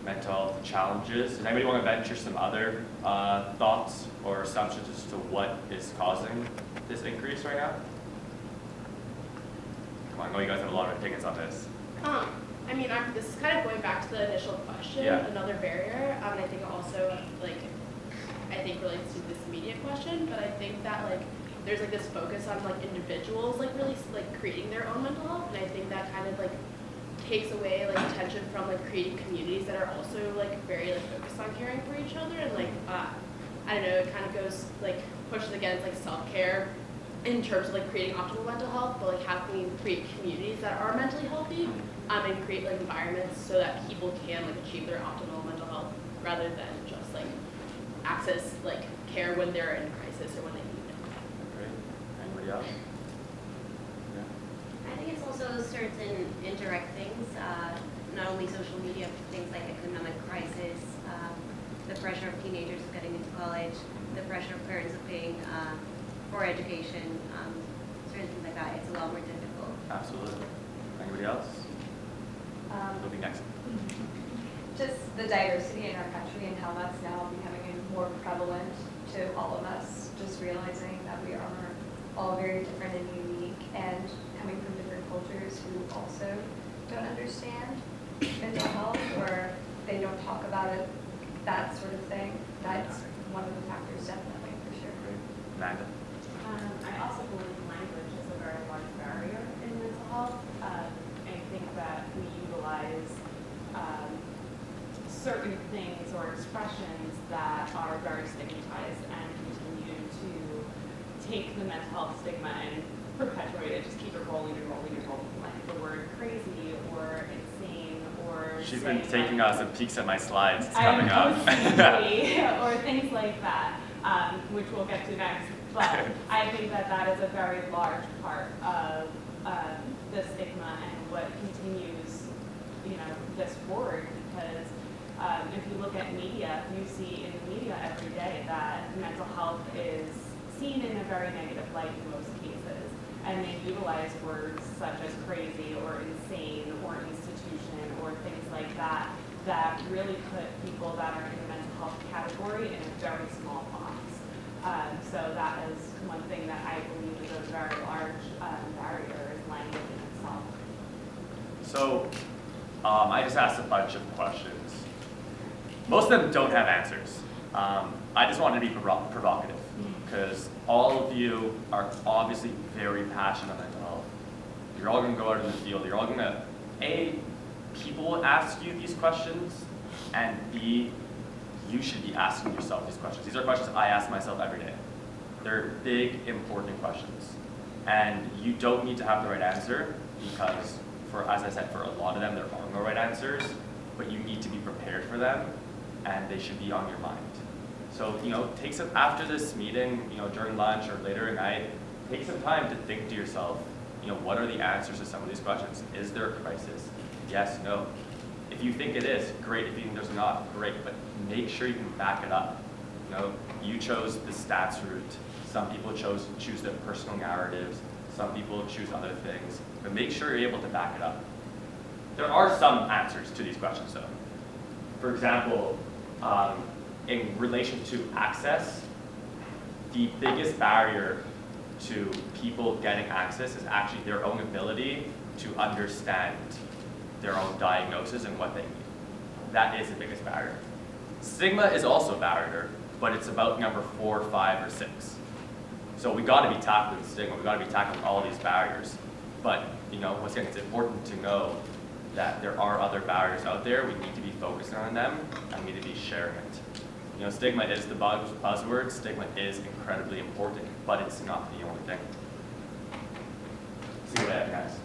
mental health challenges. Does anybody want to venture some other thoughts or assumptions as to what is causing this increase right now? Come on, I know you guys have a lot of opinions on this. I mean, this is kind of going back to the initial question, another barrier, and I think also, I think relates to this media question, but I think that, there's, this focus on, individuals, really, creating their own mental health, and I think that kind of, takes away, attention from, creating communities that are also, very, focused on caring for each other, and, I don't know, it kind of goes, pushes against, self-care in terms of, creating optimal mental health, but, how can we create communities that are mentally healthy, and create, environments so that people can, achieve their optimal mental health, rather than just, access, care when they're in crisis or when they need it. Great. Anybody else? I think it's also certain indirect things, not only social media, but things like economic crisis, the pressure of teenagers getting into college, the pressure of parents of paying for education, certain things like that. It's a lot more difficult. Absolutely. Anybody else? Who'll be next? Just the diversity in our country and how that's now becoming more prevalent to all of us, just realizing that we are all very different and unique and coming from different cultures who also don't understand mental health or they don't talk about it, that sort of thing. That's one of the factors, definitely, for sure. Great. Amanda? I also believe language is a very large barrier in mental health. I think that we utilize certain things or expressions that are very stigmatized and continue to take the mental health stigma and perpetuate it, just keep it rolling and rolling and rolling. Like the word crazy or insane or She's been taking some peeks at my slides. It's coming up. Or things like that, which we'll get to next. But I think that that is a very large part of the stigma and what continues, this forward, because if you look at media, you see in the media every day that mental health is seen in a very negative light in most cases. And they utilize words such as crazy or insane or institution or things like that that really put people that are in the mental health category in a very small box. So that is one thing that I believe is a very large barrier is language in itself. So I just asked a bunch of questions. Most of them don't have answers. I just wanted to be provocative because all of you are obviously very passionate about mental health. You're all going to go out in the field. You're all going to, A, people will ask you these questions, and B, you should be asking yourself these questions. These are questions I ask myself every day. They're big, important questions. And you don't need to have the right answer because, as I said, for a lot of them, there are no right answers, but you need to be prepared for them, and they should be on your mind. So, take some, after this meeting, during lunch or later at night, take some time to think to yourself, what are the answers to some of these questions? Is there a crisis? Yes, no. If you think it is, great. If you think there's not, great. But make sure you can back it up. You chose the stats route. Some people choose their personal narratives. Some people choose other things. But make sure you're able to back it up. There are some answers to these questions, though. For example, in relation to access, the biggest barrier to people getting access is actually their own ability to understand their own diagnosis and what they need. That is the biggest barrier. Stigma is also a barrier, but it's about number 4, 5, or 6. So we got to be tackling stigma. We got to be tackling all these barriers. But once again, it's important to know that there are other barriers out there. We need to be focusing on them, and we need to be sharing it. Stigma is the buzzword. Stigma is incredibly important, but it's not the only thing. See what I have, guys.